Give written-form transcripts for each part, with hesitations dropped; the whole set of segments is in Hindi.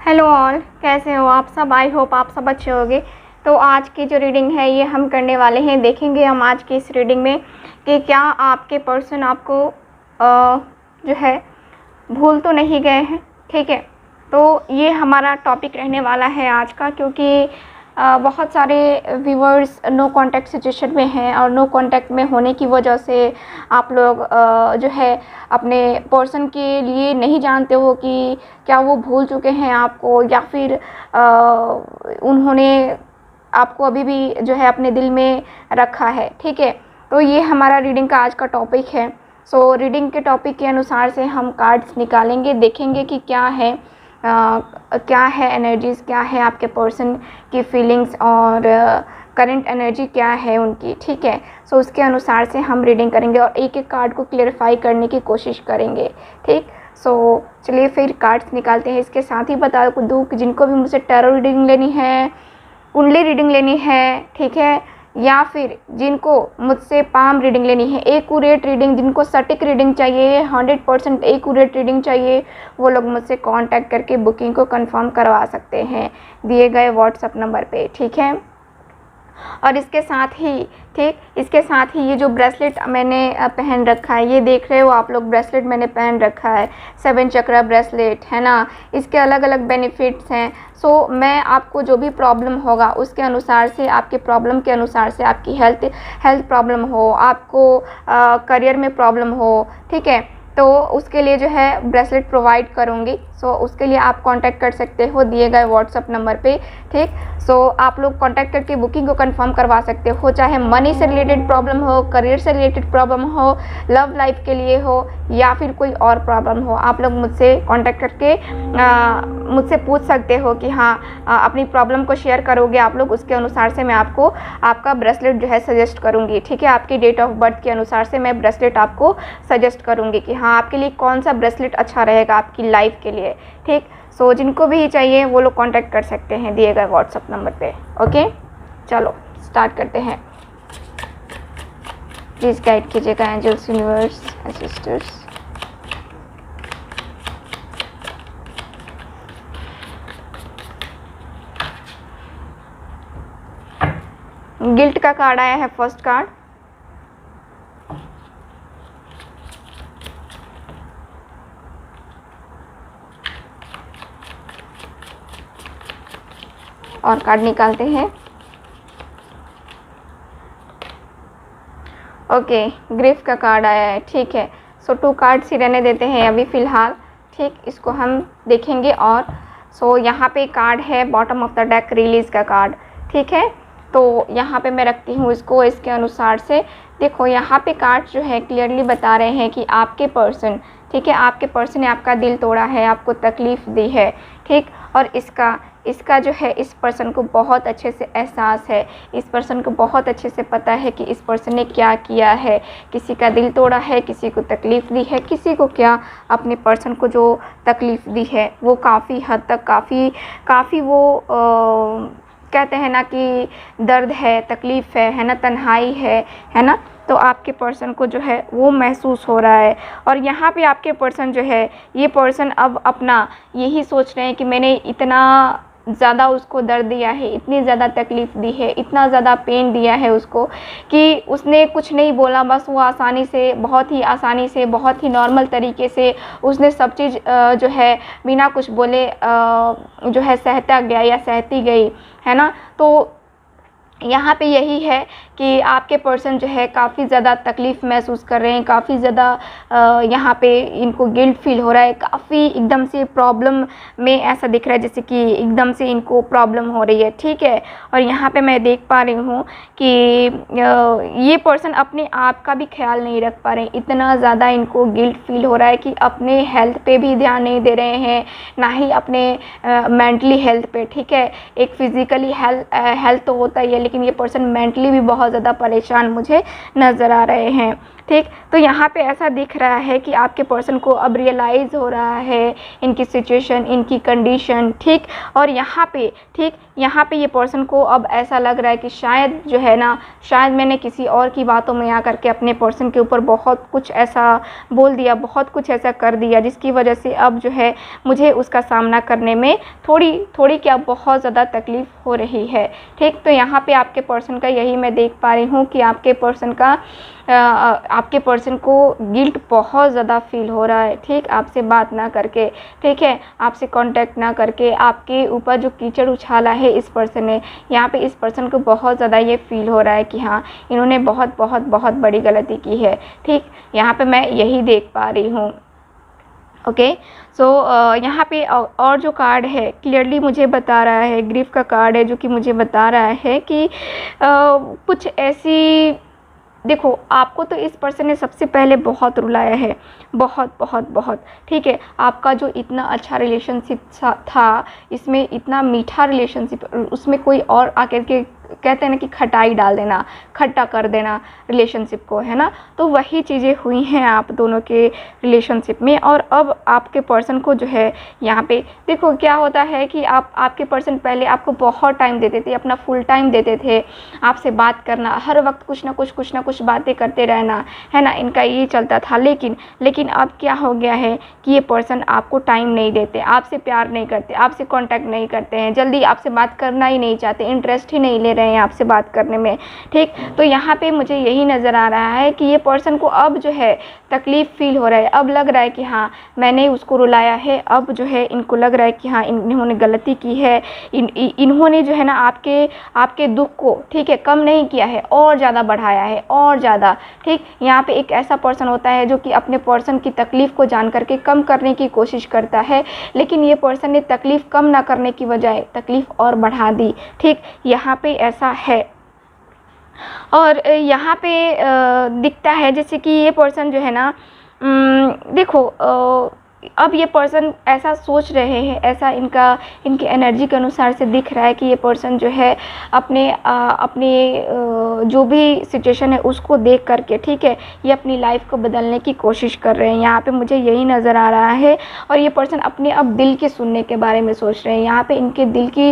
हेलो ऑल, कैसे हो आप सब। आई होप आप सब अच्छे होंगे। तो आज की जो रीडिंग है ये हम करने वाले हैं। देखेंगे हम आज की इस रीडिंग में कि क्या आपके पर्सन आपको जो है भूल तो नहीं गए हैं। ठीक है, तो ये हमारा टॉपिक रहने वाला है आज का, क्योंकि बहुत सारे व्यूवर्स नो कांटेक्ट सिचुएशन में हैं और नो कांटेक्ट में होने की वजह से आप लोग जो है अपने पर्सन के लिए नहीं जानते हो कि क्या वो भूल चुके हैं आपको, या फिर उन्होंने आपको अभी भी जो है अपने दिल में रखा है। ठीक है, तो ये हमारा रीडिंग का आज का टॉपिक है। सो रीडिंग के टॉपिक के अनुसार से हम कार्ड्स निकालेंगे, देखेंगे कि क्या है एनर्जीज़, क्या है आपके पर्सन की फीलिंग्स और करंट एनर्जी क्या है उनकी। ठीक है, सो उसके अनुसार से हम रीडिंग करेंगे और एक एक कार्ड को क्लेरिफाई करने की कोशिश करेंगे। ठीक, सो चलिए फिर कार्ड्स निकालते हैं। इसके साथ ही बता दूँ कि जिनको भी मुझसे टैरो रीडिंग लेनी है, कुंडली रीडिंग लेनी है, ठीक है, या फिर जिनको मुझसे पाम रीडिंग लेनी है, एक्यूरेट रीडिंग, जिनको सटीक रीडिंग चाहिए, 100% एक्यूरेट रीडिंग चाहिए, वो लोग मुझसे कांटेक्ट करके बुकिंग को कंफर्म करवा सकते हैं दिए गए व्हाट्सएप नंबर पे। ठीक है, और इसके साथ ही ये जो ब्रेसलेट मैंने पहन रखा है, ये देख रहे हो आप लोग, ब्रेसलेट मैंने पहन रखा है 7 चक्रा ब्रेसलेट है ना। इसके अलग अलग बेनिफिट्स हैं। सो मैं आपको जो भी प्रॉब्लम होगा उसके अनुसार से, आपके प्रॉब्लम के अनुसार से, आपकी हेल्थ प्रॉब्लम हो, आपको करियर में प्रॉब्लम हो, ठीक है, तो उसके लिए जो है ब्रेसलेट प्रोवाइड करूँगी। सो उसके लिए आप कांटेक्ट कर सकते हो दिए गए व्हाट्सएप नंबर पे। ठीक, सो आप लोग कांटेक्ट करके बुकिंग को कंफर्म करवा सकते हो, चाहे मनी से रिलेटेड प्रॉब्लम हो, करियर से रिलेटेड प्रॉब्लम हो, लव लाइफ के लिए हो, या फिर कोई और प्रॉब्लम हो। आप लोग मुझसे कांटेक्ट करके मुझसे पूछ सकते हो कि हाँ, अपनी प्रॉब्लम को शेयर करोगे आप लोग, उसके अनुसार से मैं आपको आपका ब्रेसलेट जो है सजेस्ट करूँगी। ठीक है, आपकी डेट ऑफ बर्थ के अनुसार से मैं ब्रेसलेट आपको सजेस्ट करूँगी कि हाँ आपके लिए कौन सा ब्रेसलेट अच्छा रहेगा आपकी लाइफ के लिए। ठीक, सो जिनको भी चाहिए वो लोग कांटेक्ट कर सकते हैं दिए गए व्हाट्सएप नंबर पे। ओके, चलो स्टार्ट करते हैं। प्लीज़ गाइड कीजिएगा angels, universe and sisters. Guilt का कार्ड आया है फर्स्ट कार्ड, और कार्ड निकालते हैं। ओके, ग्रीफ का कार्ड आया है। ठीक है, सो 2 कार्ड्स ही रहने देते हैं अभी फ़िलहाल। ठीक, इसको हम देखेंगे। और सो यहाँ पे कार्ड है bottom of the deck, release का कार्ड। ठीक है, तो यहाँ पे मैं रखती हूँ इसको इसके अनुसार से। देखो यहाँ पे कार्ड जो है क्लियरली बता रहे हैं कि आपके पर्सन, ठीक है, आपके पर्सन ने आपका दिल तोड़ा है, आपको तकलीफ़ दी है। ठीक, और इसका जो है इस पर्सन को बहुत अच्छे से एहसास है, इस पर्सन को बहुत अच्छे से पता है कि इस पर्सन ने क्या किया है, किसी का दिल तोड़ा है, किसी को तकलीफ़ दी है, किसी को क्या, अपने पर्सन को जो तकलीफ़ दी है वो काफ़ी हद तक काफ़ी वो कहते हैं ना कि दर्द है, तकलीफ़ है ना, तन्हाई है ना, तो आपके पर्सन को जो है वो महसूस हो रहा है। और यहाँ पे आपके पर्सन जो है, ये पर्सन अब अपना यही सोच रहे हैं कि मैंने इतना ज़्यादा उसको दर्द दिया है, इतनी ज़्यादा तकलीफ़ दी है, इतना ज़्यादा पेन दिया है उसको कि उसने कुछ नहीं बोला, बस वो आसानी से, बहुत ही आसानी से, बहुत ही नॉर्मल तरीके से उसने सब चीज़ जो है बिना कुछ बोले जो है सहता गया या सहती गई, है ना। तो यहाँ पे यही है कि आपके पर्सन जो है काफ़ी ज़्यादा तकलीफ़ महसूस कर रहे हैं, काफ़ी ज़्यादा यहाँ पे इनको गिल्ट फील हो रहा है, काफ़ी एकदम से प्रॉब्लम में ऐसा दिख रहा है जैसे कि एकदम से इनको प्रॉब्लम हो रही है। ठीक है, और यहाँ पे मैं देख पा रही हूँ कि ये पर्सन अपने आप का भी ख्याल नहीं रख पा रहे हैं, इतना ज़्यादा इनको गिल्ट फील हो रहा है कि अपने हेल्थ पे भी ध्यान नहीं दे रहे हैं, ना ही अपने मेंटली हेल्थ पे। ठीक है, एक फिज़िकली हेल्थ तो होता ही है, लेकिन ये पर्सन मेंटली भी बहुत ज़्यादा परेशान मुझे नज़र आ रहे हैं। ठीक। तो यहाँ पे ऐसा दिख रहा है कि आपके पर्सन को अब रियलाइज़ हो रहा है इनकी सिचुएशन, इनकी कंडीशन, ठीक। और यहाँ पे ठीक, यहाँ पे ये पर्सन को अब ऐसा लग रहा है कि शायद जो है ना, शायद मैंने किसी और की बातों में आकर के अपने पर्सन के ऊपर बहुत कुछ ऐसा बोल दिया, बहुत कुछ ऐसा कर दिया, जिसकी वजह से अब जो है मुझे उसका सामना करने में थोड़ी क्या बहुत ज़्यादा तकलीफ़ हो रही है, ठीक। तो यहाँ पे आपके पर्सन का यही मैं देख पा रही हूँ कि आपके पर्सन को गिल्ट बहुत ज़्यादा फील हो रहा है, ठीक। आपसे बात ना करके, ठीक है, आपसे कांटेक्ट ना करके आपके ऊपर जो कीचड़ उछाला है इस पर्सन ने, यहाँ पे इस पर्सन को बहुत ज़्यादा ये फील हो रहा है कि हाँ, इन्होंने बहुत बहुत बहुत बड़ी गलती की है, ठीक। यहाँ पे मैं यही देख पा रही हूँ। ओके, सो यहाँ पे और जो कार्ड है क्लियरली मुझे बता रहा है, ग्रीफ का कार्ड है जो कि मुझे बता रहा है कि कुछ ऐसी, देखो आपको तो इस पर्सन ने सबसे पहले बहुत रुलाया है, बहुत बहुत बहुत, ठीक है। आपका जो इतना अच्छा रिलेशनशिप था, इसमें इतना मीठा रिलेशनशिप, उसमें कोई और आकर के कहते हैं ना कि खटाई डाल देना, खट्टा कर देना रिलेशनशिप को, है ना। तो वही चीज़ें हुई हैं आप दोनों के रिलेशनशिप में। और अब आपके पर्सन को जो है यहाँ पे देखो क्या होता है कि आपके पर्सन पहले आपको बहुत टाइम देते थे, अपना फुल टाइम देते थे, आपसे बात करना, हर वक्त कुछ ना कुछ बातें करते रहना, है ना, इनका ये चलता था। लेकिन अब क्या हो गया है कि ये पर्सन आपको टाइम नहीं देते, आपसे प्यार नहीं करते, आपसे कांटेक्ट नहीं करते हैं, जल्दी आपसे बात करना ही नहीं चाहते, इंटरेस्ट ही नहीं ले रहे हैं आपसे बात करने में, ठीक। तो यहाँ पे मुझे यही नज़र आ रहा है कि ये पर्सन को अब जो है तकलीफ़ फील हो रहा है, अब लग रहा है कि हाँ मैंने उसको रुलाया है, अब जो है इनको लग रहा है कि हाँ इन्होंने गलती की है, इन्होंने जो है ना आपके दुख को, ठीक है, कम नहीं किया है, और ज़्यादा बढ़ाया है, और ज़्यादा, ठीक। यहाँ पे एक ऐसा पर्सन होता है जो कि अपने पर्सन की तकलीफ़ को जान करके कम करने की कोशिश करता है, लेकिन ये पर्सन ने तकलीफ़ कम ना करने की बजाय तकलीफ़ और बढ़ा दी, ठीक। यहाँ पे ऐसा है। और यहाँ पे दिखता है जैसे कि ये पर्सन जो है ना, देखो अब ये पर्सन ऐसा सोच रहे हैं, ऐसा इनकी एनर्जी के अनुसार से दिख रहा है कि ये पर्सन जो है अपने जो भी सिचुएशन है उसको देख करके, ठीक है, ये अपनी लाइफ को बदलने की कोशिश कर रहे हैं। यहाँ पे मुझे यही नज़र आ रहा है। और ये पर्सन अपने अब दिल के सुनने के बारे में सोच रहे हैं। यहाँ पे इनके दिल की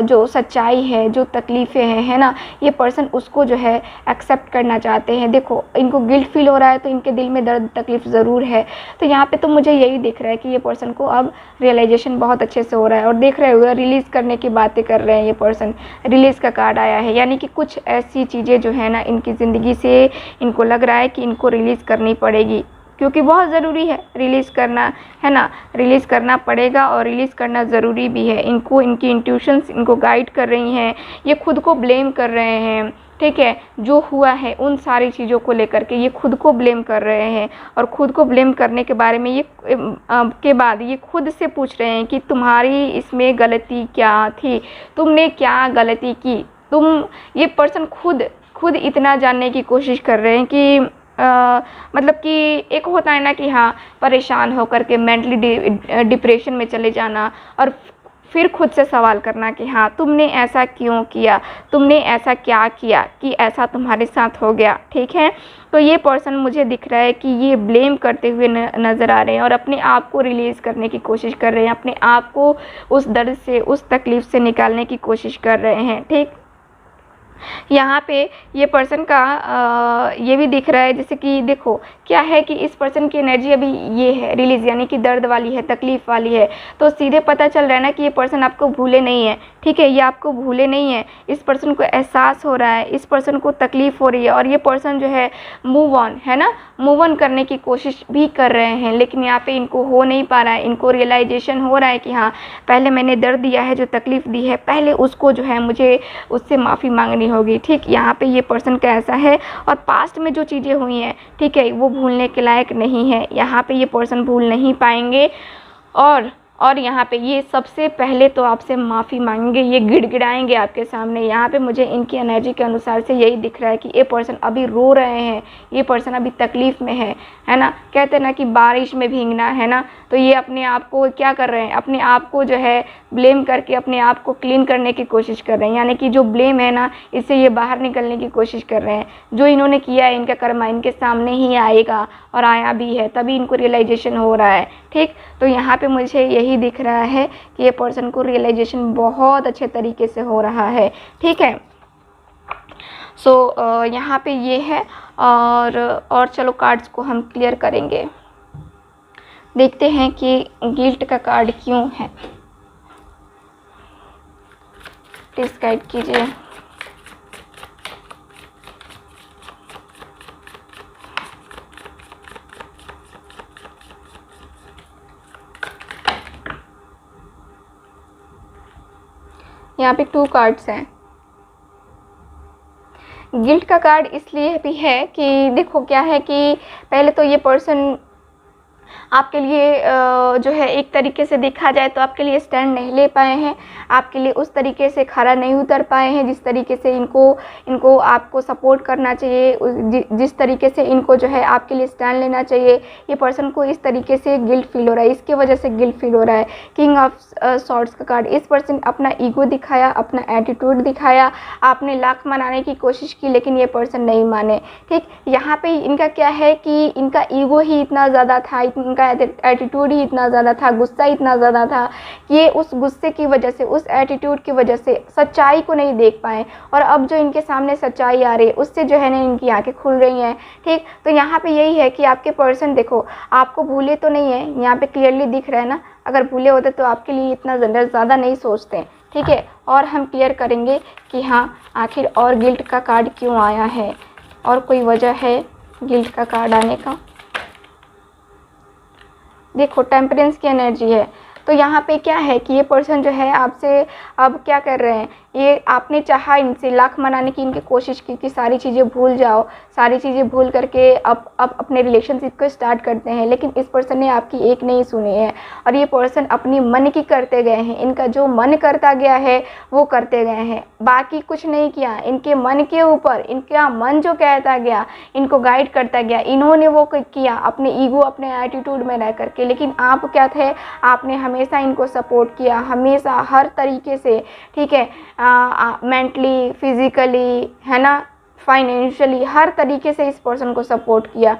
जो सच्चाई है, जो तकलीफ़ें हैं, है ना, ये पर्सन उसको जो है एक्सेप्ट करना चाहते हैं। देखो इनको गिल्ट फील हो रहा है तो इनके दिल में दर्द तकलीफ़ ज़रूर है। तो यहाँ पे तो मुझे यही दिख रहा है कि ये पर्सन को अब रियलाइजेशन बहुत अच्छे से हो रहा है। और देख रहे हुए रिलीज़ करने की बातें कर रहे हैं ये पर्सन, रिलीज़ का कार्ड आया है, यानी कि कुछ ऐसी चीज़ें जो है ना इनकी ज़िंदगी से इनको लग रहा है कि इनको रिलीज़ करनी पड़ेगी, क्योंकि बहुत ज़रूरी है रिलीज़ करना, है ना, रिलीज़ करना पड़ेगा और रिलीज़ करना ज़रूरी भी है। इनको इनकी इंट्यूशंस इनको गाइड कर रही हैं, ये खुद को ब्लेम कर रहे हैं, ठीक है, जो हुआ है उन सारी चीज़ों को लेकर के ये खुद को ब्लेम कर रहे हैं। और खुद को ब्लेम करने के बारे में के बाद ये खुद से पूछ रहे हैं कि तुम्हारी इसमें गलती क्या थी, तुमने क्या गलती की। ये पर्सन खुद इतना जानने की कोशिश कर रहे हैं कि मतलब कि एक होता है ना कि हाँ परेशान होकर के मेंटली डिप्रेशन में चले जाना और फिर खुद से सवाल करना कि हाँ तुमने ऐसा क्यों किया, तुमने ऐसा क्या किया कि ऐसा तुम्हारे साथ हो गया, ठीक है। तो ये पर्सन मुझे दिख रहा है कि ये ब्लेम करते हुए नज़र आ रहे हैं और अपने आप को रिलीज़ करने की कोशिश कर रहे हैं, अपने आप को उस दर्द से, उस तकलीफ़ से निकालने की कोशिश कर रहे हैं, ठीक। यहाँ पे ये पर्सन का ये भी दिख रहा है जैसे कि देखो क्या है कि इस पर्सन की एनर्जी अभी ये है रिलीज़, यानी कि दर्द वाली है, तकलीफ़ वाली है। तो सीधे पता चल रहा है ना कि ये पर्सन आपको भूले नहीं है, ठीक है, ये आपको भूले नहीं है। इस पर्सन को एहसास हो रहा है, इस पर्सन को तकलीफ़ हो रही है और ये पर्सन जो है मूव ऑन, है ना, मूव ऑन करने की कोशिश भी कर रहे हैं, लेकिन यहाँ पे इनको हो नहीं पा रहा है। इनको रियलाइजेशन हो रहा है कि हाँ पहले मैंने दर्द दिया है, जो तकलीफ़ दी है, पहले उसको जो है मुझे उससे माफ़ी मांगनी होगी, ठीक। यहाँ पे ये पर्सन का ऐसा है। और पास्ट में जो चीज़ें हुई हैं, ठीक है, वो भूलने के लायक नहीं है, यहाँ पे ये पर्सन भूल नहीं पाएंगे। और और यहाँ पे ये सबसे पहले तो आपसे माफ़ी मांगेंगे, ये गिड़गिड़ाएंगे आपके सामने। यहाँ पे मुझे इनकी एनर्जी के अनुसार से यही दिख रहा है कि ये पर्सन अभी रो रहे हैं, ये पर्सन अभी तकलीफ़ में है ना। कहते हैं ना कि बारिश में भीगना, है ना। तो ये अपने आप को क्या कर रहे हैं, अपने आप को जो है ब्लेम करके अपने आप को क्लीन करने की कोशिश कर रहे हैं। यानी कि जो ब्लेम है ना, इससे ये बाहर निकलने की कोशिश कर रहे हैं। जो इन्होंने किया है, इनका कर्मा इनके सामने ही आएगा और आया भी है, तभी इनको रियलाइजेशन हो रहा है। ठीक, तो यहाँ पे मुझे यही दिख रहा है कि ये पर्सन को रियलाइजेशन बहुत अच्छे तरीके से हो रहा है। ठीक है, सो यहाँ पे ये है। और चलो कार्ड्स को हम क्लियर करेंगे, देखते हैं कि गिल्ट का कार्ड क्यों है। प्लीज़ गाइड कीजिए। यहाँ पे 2 कार्ड्स हैं। गिल्ट का कार्ड इसलिए भी है कि देखो क्या है कि पहले तो ये पर्सन आपके लिए जो है एक तरीके से देखा जाए तो आपके लिए स्टैंड नहीं ले पाए हैं, आपके लिए उस तरीके से खरा नहीं उतर पाए हैं जिस तरीके से इनको आपको सपोर्ट करना चाहिए, जिस तरीके से इनको जो है आपके लिए स्टैंड लेना चाहिए। ये पर्सन को इस तरीके से गिल्ट फील हो रहा है, इसके वजह से गिल्ट फील हो रहा है। किंग ऑफ सॉर्ड्स का कार्ड, इस पर्सन अपना ईगो दिखाया, अपना एटीट्यूड दिखाया, आपने लाख मनाने की कोशिश की लेकिन ये पर्सन नहीं माने। ठीक, यहाँ पे इनका क्या है कि इनका ईगो ही इतना ज़्यादा था, इनका एटीट्यूड ही इतना ज़्यादा था, गुस्सा इतना ज़्यादा था कि ये उस गुस्से की वजह से, उस एटीट्यूड की वजह से सच्चाई को नहीं देख पाए। और अब जो इनके सामने सच्चाई आ रही है उससे जो है ना इनकी आंखें खुल रही हैं। ठीक, तो यहाँ पे यही है कि आपके पर्सन देखो आपको भूले तो नहीं है, यहाँ पे क्लियरली दिख रहा है ना। अगर भूले होते तो आपके लिए इतना ज़्यादा नहीं सोचते। ठीक है, और हम क्लियर करेंगे कि हाँ आखिर और गिल्ट का कार्ड क्यों आया है, और कोई वजह है गिल्ट का कार्ड आने का। देखो टेम्परेंस की एनर्जी है, तो यहाँ पे क्या है कि ये पर्सन जो है आपसे अब क्या कर रहे हैं, ये आपने चाहा इनसे लाख मनाने की इनकी कोशिश की कि सारी चीज़ें भूल जाओ, सारी चीज़ें भूल करके अब अपने रिलेशनशिप को स्टार्ट करते हैं, लेकिन इस पर्सन ने आपकी एक नहीं सुनी है और ये पर्सन अपनी मन की करते गए हैं। इनका जो मन करता गया है वो करते गए हैं, बाकी कुछ नहीं किया। इनके मन के ऊपर इनका मन जो कहता गया, इनको गाइड करता गया, इन्होंने वो किया अपने ईगो, अपने एटीट्यूड में रह करके। लेकिन आप क्या थे, आपने हमेशा इनको सपोर्ट किया, हमेशा हर तरीके से। ठीक है, मेंटली, फिज़िकली, है ना, फाइनेंशियली, हर तरीके से इस पर्सन को सपोर्ट किया।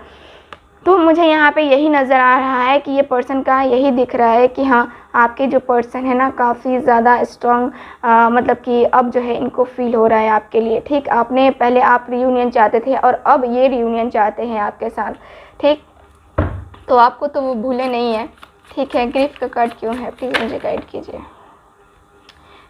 तो मुझे यहाँ पे यही नज़र आ रहा है कि ये पर्सन का यही दिख रहा है कि हाँ आपके जो पर्सन है ना काफ़ी ज़्यादा स्ट्रॉन्ग, मतलब कि अब जो है इनको फील हो रहा है आपके लिए। ठीक, आपने पहले आप रियूनियन चाहते थे और अब ये रियूनियन चाहते हैं आपके साथ। ठीक, तो आपको तो वो भूले नहीं है। ठीक है, ग्रीफ का कार्ड क्यों है, प्लीज़ मुझे गाइड कीजिए।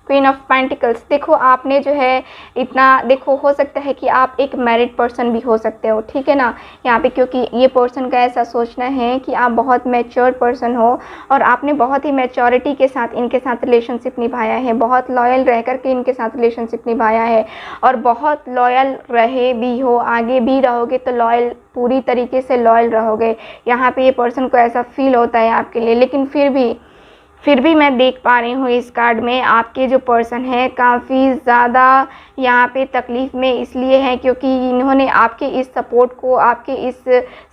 क्वीन ऑफ पेंटिकल्स, देखो आपने जो है इतना, देखो हो सकता है कि आप एक मैरिड पर्सन भी हो सकते हो। ठीक है ना, यहाँ पे क्योंकि ये पर्सन का ऐसा सोचना है कि आप बहुत मैच्योर पर्सन हो और आपने बहुत ही मैच्योरिटी के साथ इनके साथ रिलेशनशिप निभाया है, बहुत लॉयल रह कर के इनके साथ रिलेशनशिप निभाया है और बहुत लॉयल रहे भी हो, आगे भी रहोगे तो लॉयल, पूरी तरीके से लॉयल रहोगे। यहाँ पे ये पर्सन को ऐसा फील होता है आपके लिए। लेकिन फिर भी मैं देख पा रही हूँ इस कार्ड में आपके जो पर्सन है काफ़ी ज़्यादा यहाँ पे तकलीफ़ में इसलिए है क्योंकि इन्होंने आपके इस सपोर्ट को, आपके इस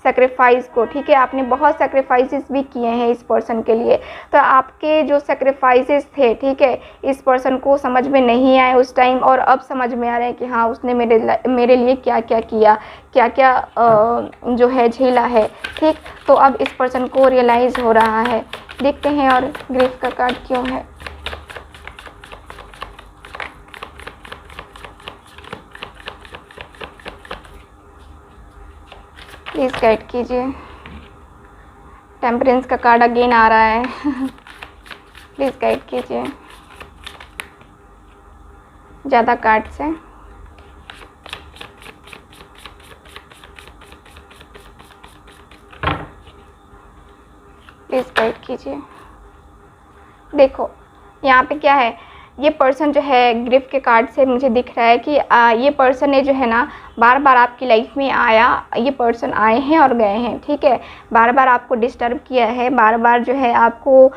सेक्रीफाइस को, ठीक है, आपने बहुत सेक्रीफाइसेस भी किए हैं इस पर्सन के लिए। तो आपके जो सेक्रीफाइसेस थे, ठीक है, इस पर्सन को समझ में नहीं आए उस टाइम और अब समझ में आ रहे हैं कि हाँ उसने मेरे लिए क्या क्या किया, क्या क्या जो है झेला है। ठीक, तो अब इस पर्सन को रियलाइज़ हो रहा है। देखते हैं और ग्रीफ का कार्ड क्यों है। प्लीज़ गाइड कीजिए। टेम्परेंस का कार्ड अगेन आ रहा है। प्लीज़ गाइड कीजिए ज़्यादा कार्ड से। प्लीज़ गाइड कीजिए। देखो यहाँ पे क्या है, ये पर्सन जो है ग्रिफ के कार्ड से मुझे दिख रहा है कि ये पर्सन ने जो है ना बार बार आपकी लाइफ में आया, ये पर्सन आए हैं और गए हैं, ठीक है। बार बार आपको डिस्टर्ब किया है, बार बार जो है आपको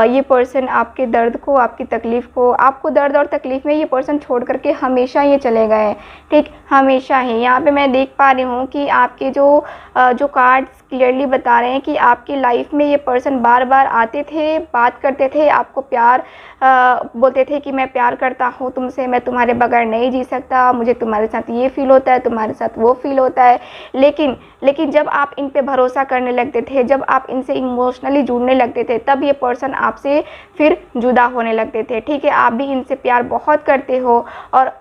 ये पर्सन आपके दर्द को, आपकी तकलीफ़ को, आपको दर्द और तकलीफ़ में ये पर्सन छोड़ करके हमेशा ये चले गए हैं, ठीक, हमेशा ही। यहाँ पे मैं देख पा रही हूँ कि आपके जो कार्ड्स क्लियरली बता रहे हैं कि आपकी लाइफ में ये पर्सन बार बार आते थे, बात करते थे, आपको प्यार बोलते थे कि मैं प्यार करता हूँ तुमसे, मैं तुम्हारे बगैर नहीं जी सकता, मुझे तुम्हारे साथ ये फ़ील होता है, तुम्हारे साथ वो फ़ील होता है। लेकिन जब आप इन पे भरोसा करने लगते थे, जब आप इनसे इमोशनली जुड़ने लगते थे, तब ये पर्सन आपसे फिर जुदा होने लगते थे, ठीक है। आप भी इनसे प्यार बहुत करते हो और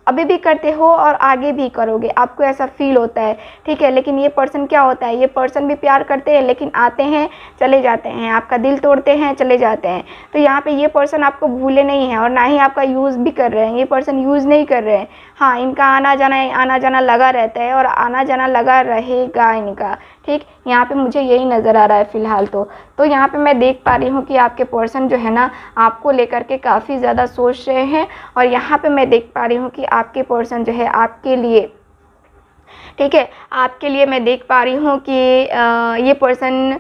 अभी भी करते हो और आगे भी करोगे, आपको ऐसा फील होता है, ठीक है। लेकिन ये पर्सन क्या होता है, ये पर्सन भी प्यार करते हैं लेकिन आते हैं चले जाते हैं, आपका दिल तोड़ते हैं, चले जाते हैं। तो यहाँ पे ये पर्सन आपको भूले नहीं हैं और ना ही आपका यूज़ भी कर रहे हैं, ये पर्सन यूज़ नहीं कर रहे हैं। हाँ, इनका आना जाना लगा रहता है और आना जाना लगा रहेगा इनका, ठीक। यहाँ पे मुझे यही नज़र आ रहा है फ़िलहाल तो यहाँ पे मैं देख पा रही हूँ कि आपके पर्सन जो है ना आपको लेकर के काफ़ी ज़्यादा सोच रहे हैं और यहाँ पे मैं देख पा रही हूँ कि आपके पर्सन जो है आपके लिए, ठीक है, आपके लिए मैं देख पा रही हूँ कि ये पर्सन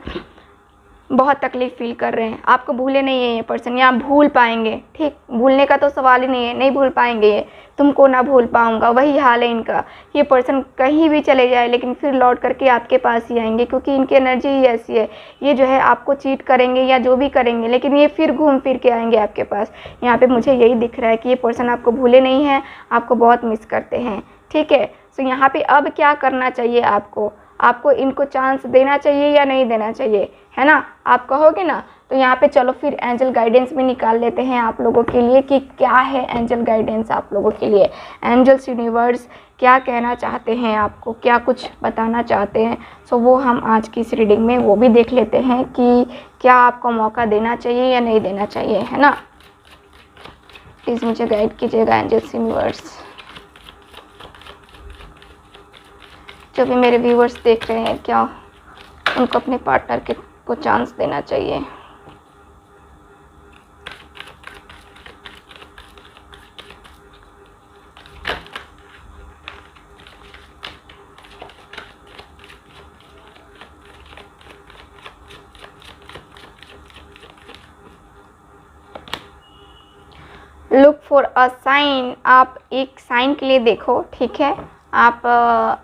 बहुत तकलीफ़ फ़ील कर रहे हैं, आपको भूले नहीं है ये पर्सन, या भूल पाएंगे, ठीक। भूलने का तो सवाल ही नहीं है, नहीं भूल पाएंगे ये, तुमको ना भूल पाऊंगा, वही हाल है इनका। ये पर्सन कहीं भी चले जाए लेकिन फिर लौट करके आपके पास ही आएंगे, क्योंकि इनकी एनर्जी ही ऐसी है। ये जो है आपको चीट करेंगे या जो भी करेंगे लेकिन ये फिर घूम फिर के आएंगे आपके पास। यहाँ पर मुझे यही दिख रहा है कि ये पर्सन आपको भूले नहीं हैं, आपको बहुत मिस करते हैं, ठीक है। तो यहाँ पर अब क्या करना चाहिए आपको इनको चांस देना चाहिए या नहीं देना चाहिए, है ना, आप कहोगे ना। तो यहाँ पे चलो फिर एंजल गाइडेंस भी निकाल लेते हैं आप लोगों के लिए कि क्या है एंजल गाइडेंस आप लोगों के लिए। एंजल्स यूनिवर्स क्या कहना चाहते हैं आपको, क्या कुछ बताना चाहते हैं, सो वो हम आज की इस रीडिंग में वो भी देख लेते हैं कि क्या आपको मौका देना चाहिए या नहीं देना चाहिए, है ना। प्लीज़ मुझे गाइड कीजिएगा एंजल्स यूनिवर्स। जो भी मेरे व्यूअर्स देख रहे हैं, क्या उनको अपने पार्टनर को चांस देना चाहिए। लुक फॉर अ साइन, आप एक साइन के लिए देखो, ठीक है। आप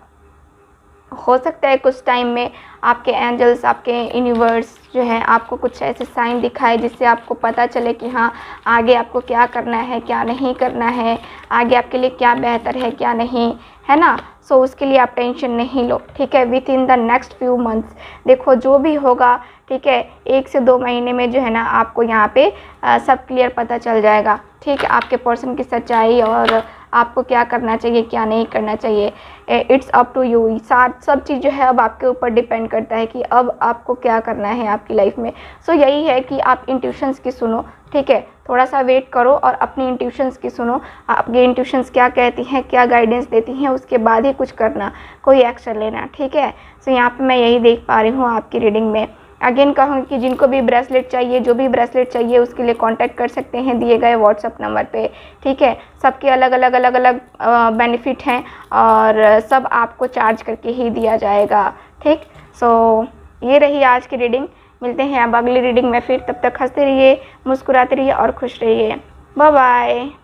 हो सकता है कुछ टाइम में आपके एंजल्स, आपके यूनिवर्स जो है आपको कुछ ऐसे साइन दिखाए जिससे आपको पता चले कि हाँ आगे आपको क्या करना है, क्या नहीं करना है, आगे आपके लिए क्या बेहतर है, क्या नहीं, है ना। सो उसके लिए आप टेंशन नहीं लो, ठीक है। With in the next few months देखो जो भी होगा, ठीक है, 1 से 2 महीने में जो है ना आपको यहाँ पे सब क्लियर पता चल जाएगा, ठीक है। आपके पर्सन की सच्चाई और आपको क्या करना चाहिए, क्या नहीं करना चाहिए, इट्स अप टू यू। सब चीज़ जो है अब आपके ऊपर डिपेंड करता है कि अब आपको क्या करना है आपकी लाइफ में। सो यही है कि आप इंट्यूशंस की सुनो, ठीक है। थोड़ा सा वेट करो और अपनी इंट्यूशंस की सुनो, आपकी इंट्यूशंस क्या कहती हैं, क्या गाइडेंस देती हैं, उसके बाद ही कुछ करना, कोई एक्शन लेना, ठीक है। सो यहाँ पे मैं यही देख पा रही हूँ आपकी रीडिंग में। अगेन कहूँगी कि जिनको भी ब्रेसलेट चाहिए, जो भी ब्रेसलेट चाहिए उसके लिए कांटेक्ट कर सकते हैं दिए गए व्हाट्सअप नंबर पे, ठीक है। सबके अलग अलग बेनिफिट हैं और सब आपको चार्ज करके ही दिया जाएगा, ठीक। सो ये रही आज की रीडिंग। मिलते हैं अब अगली रीडिंग में फिर, तब तक हंसते रहिए, मुस्कुराते रहिए और खुश रहिए। Bye bye.